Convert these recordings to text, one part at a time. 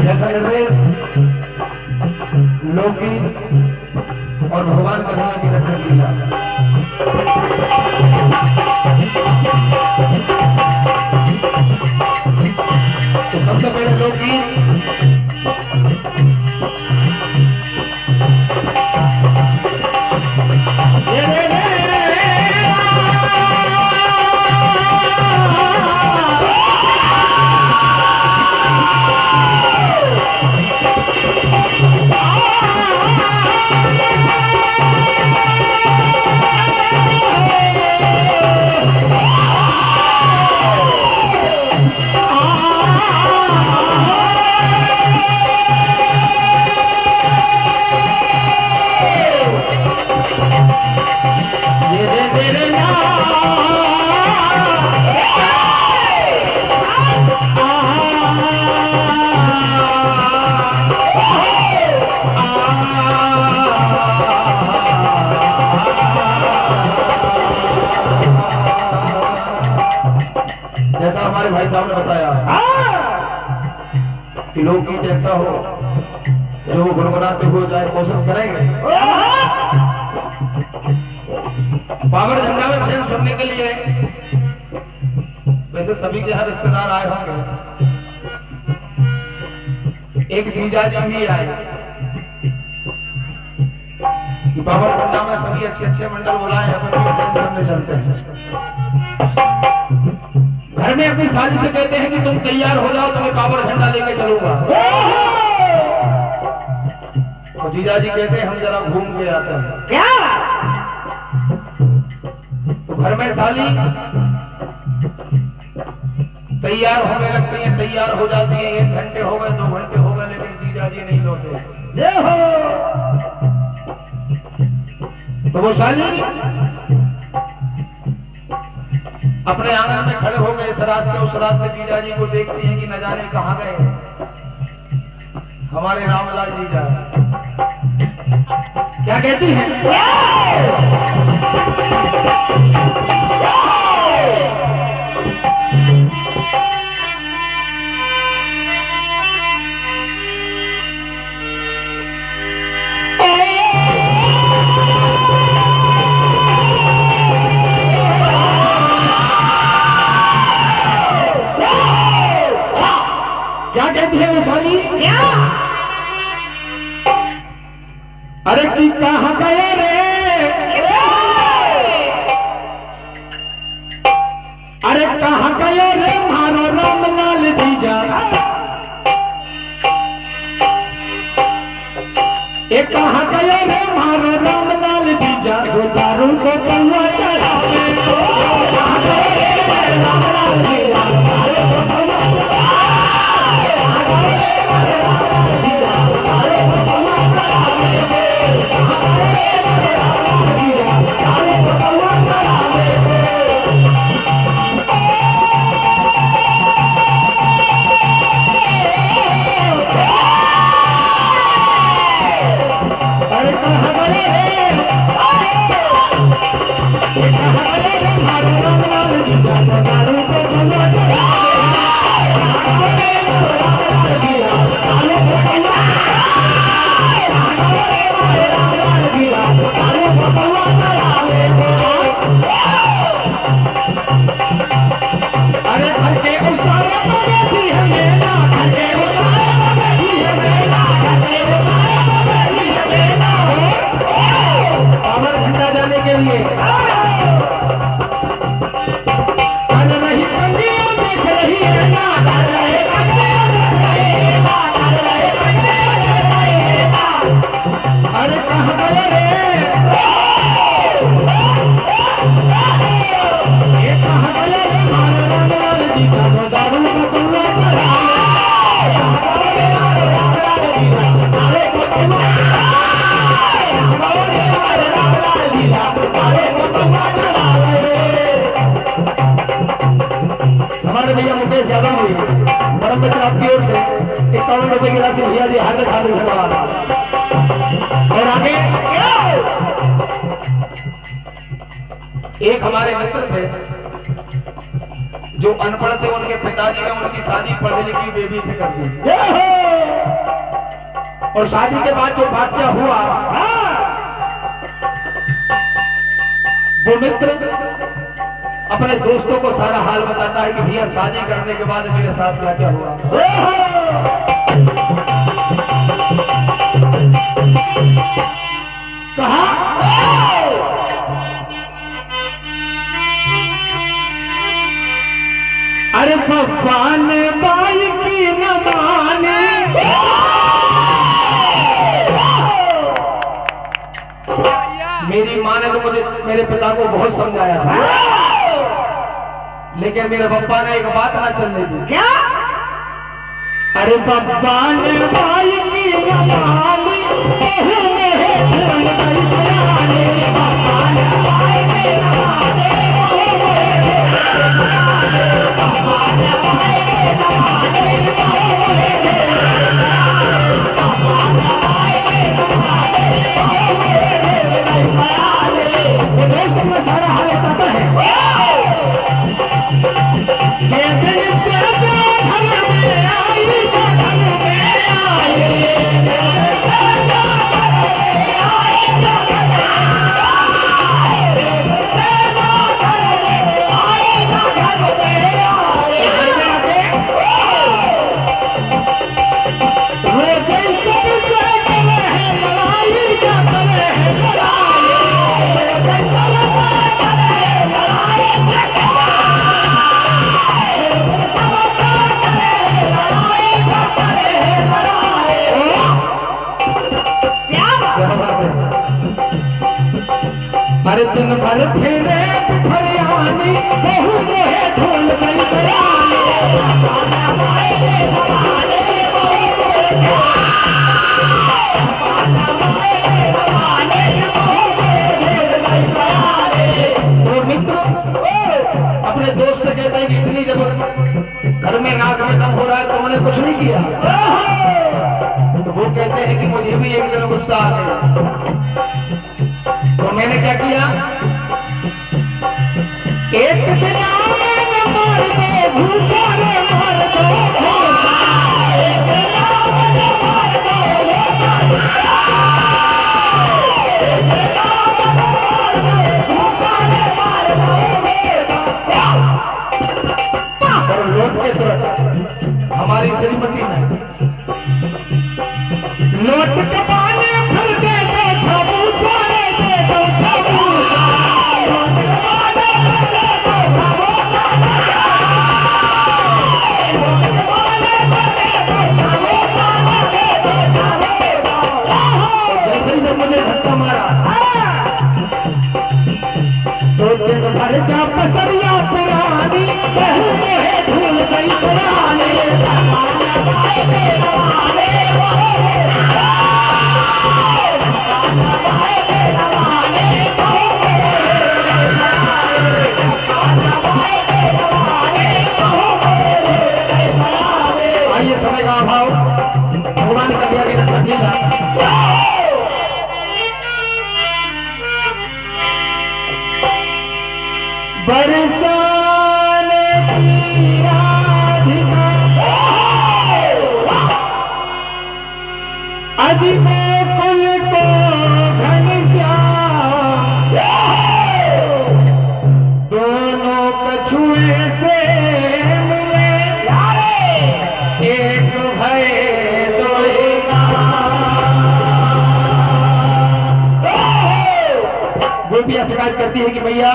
जैसा निर्देश लोकगीत और भगवान कन्हैया की रचना किया। तो सबसे पहले लोकगीत जैसा हमारे भाई साहब ने बताया कि लोकगीत ऐसा हो जो गुनगुनाते हुए जाए, कोशिश करेंगे। पावर झंडा में भजन सुनने के लिए वैसे सभी के हर रिश्तेदार आए होंगे, एक जीजा जी भी आए कि पावर झंडा में सभी अच्छे अच्छे मंडल बुलाए हैं, भजन सुनने चलते हैं। घर में अपनी साली से कहते हैं कि तुम तैयार हो जाओ, तुम्हें पावर झंडा लेके चलूंगा। तो जीजा जी कहते हैं हम जरा घूम के आते हैं। क्या? तो घर में साली तैयार होने लगती है, तैयार हो जाती है, 1 घंटे हो गए, 2 घंटे हो गए, लेकिन जीजा जी नहीं लौटे। तो वो साली अपने आंगन में खड़े हो गए, इस रास्ते उस रास्ते, जीजा जी को देखती हैं कि न जाने कहां गए हमारे रामलाल जीजा। क्या कहती हैं? क्या कहती है वो साली? अरे कि कहाँ गए रे, अरे कहाँ गए रे मारो रामलाल जीजा, ये कहाँ गए रे मारो रामलाल जीजा, जो दारू को कौआ चढ़ावे। कहाँ गए रे रामलाल जीजा, Hare Rama, Hare Rama, Hare Rama, Hare Rama, Hare Rama, हमारे भैया मुकेश यादव जी परम मित्र आपकी ओर से 51 रुपए की राशि भैया जी हार्दिक हार्दिक धन्यवाद। और आगे एक हमारे मित्र थे जो अनपढ़ थे, उनके पिताजी ने उनकी शादी पढ़ी लिखी बेबी से कर दी, और शादी के बाद जो वाक्य हुआ वो मित्र अपने दोस्तों को सारा हाल बताता है कि भैया शादी करने के बाद मेरे साथ क्या क्या हुआ। कहा अरे भगवान बाई की न माने, मेरी माँ ने तो मुझे मेरे पिता को बहुत समझाया था, लेकिन मेरे पप्पा ने एक बात ना चलने दी। क्या? अरे भगवान बाई की न माने, सारा हाल बताता है। हर दिन भर फेरे फरियानी बहु मोहे ढोल गई बयानी, तो मित्र अपने दोस्त से कहते हैं कि इतनी जब घर में नाक में दम हो रहा है तो मैंने कुछ नहीं किया, तो वो कहते हैं कि मुझे भी एक दिन गुस्सा आ गया, तो मैंने क्या किया, एक दिन मार दो भूसा रे मार दो, और लौट के तुरंत हमारी श्रीमती ने लौट के पाने फिर दे दो भूसा जा पसरिया पुरानी धूल गई पुरानी, आइए समय का अभाव भगवान का दिया गया समझेगा। बरसान की राधिका अजमे कुल को घनश्याम, दोनों कछुए से मिले एक भय गोपियां शिकायत करती है कि भैया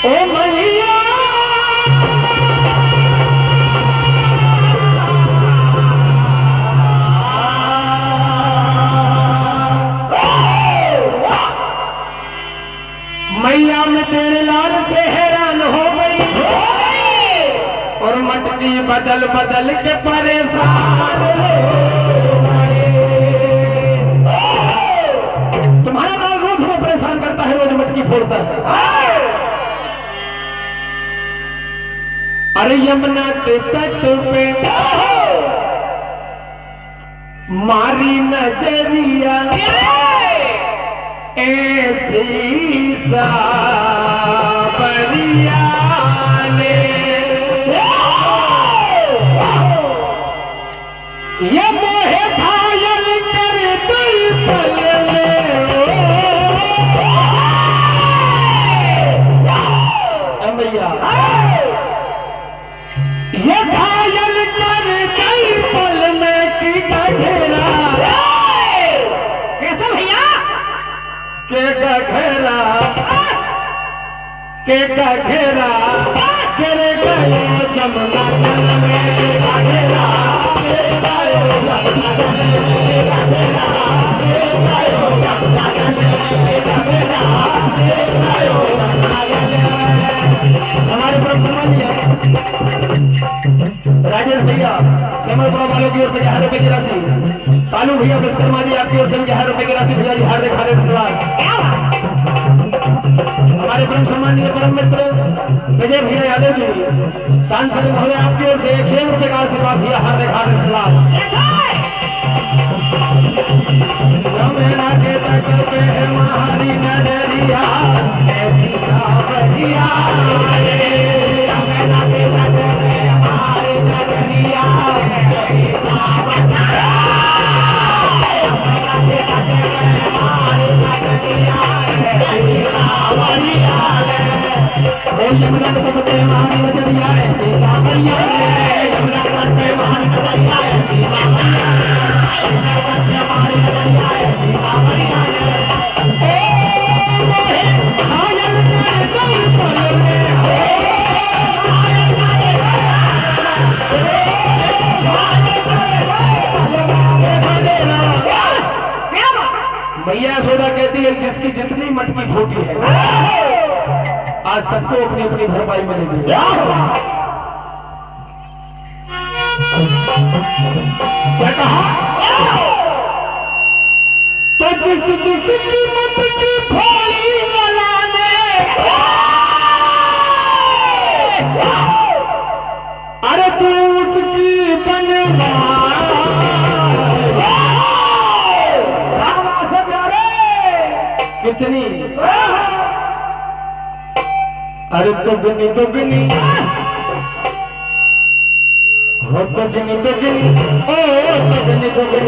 ओ मैया मैया मैं तेरे लाल से हैरान हो गई, और मटकी बदल बदल के परेशान यमुना के तट पे मारी नजरिया ऐसी सावरिया ने ये मोहे घायल कर दिल पल में भैया ये घायल कर दिल पल में की गघेरा कैसे भैया के गघेरा गिर गयो जमुना जल में गघेरा हमारे राजेश भैया सेमलपुरा वालों की ओर से 1000 रुपए की राशि, कालू भैया विश्वकर्मा जी आपकी ओर से 1000 रुपए की राशि भैया जी हार्दिक हार्दिक धन्यवाद। हमारे परम सम्मानीय परम मित्र विजय भैया यादव जी दान सर महोदय आपकी ओर से 100 रुपए का आशीर्वाद भैया हार्दिक हार्दिक धन्यवाद। यमुना के तट पे हमारी नजरिया ऐसी सावरिया यमुना के तट पे हमारी नजरिया ऐसी सावरिया यमुना के तट पे हमारी नजरिया ऐसी सावरिया यमुना के तट पे हमारी नजरिया ऐसी सावरिया यमुना के तट पे हमारी नजरिया ऐसी सावरिया भैया सोदा कहती है जिसकी जितनी मटकी छोटी है आज सबको अपनी अपनी भरपाई मिलेगी। क्या कहा तो जिसकी मटकी फोड़ी बनाने अरे तू उसकी बनवा कितनी अरे दुगनी दुगनी हो दुगनी दुगनी ओ दुगनी दुगनी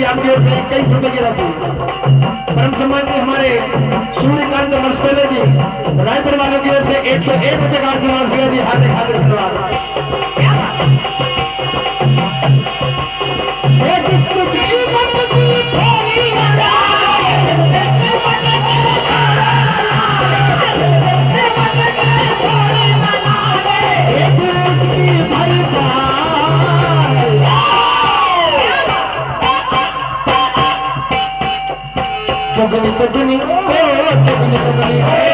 आपकी ओर से 21 रुपए की राशि परम सम्मानीय हमारे सूर्यकांत मस्पेले जी रायपुर वालों की ओर से 101 रुपए का आशीर्वाद दिया जी हार्दिक हार्दिक धन्यवाद। दुगनी दुगनी ओ दुगनी दुगनी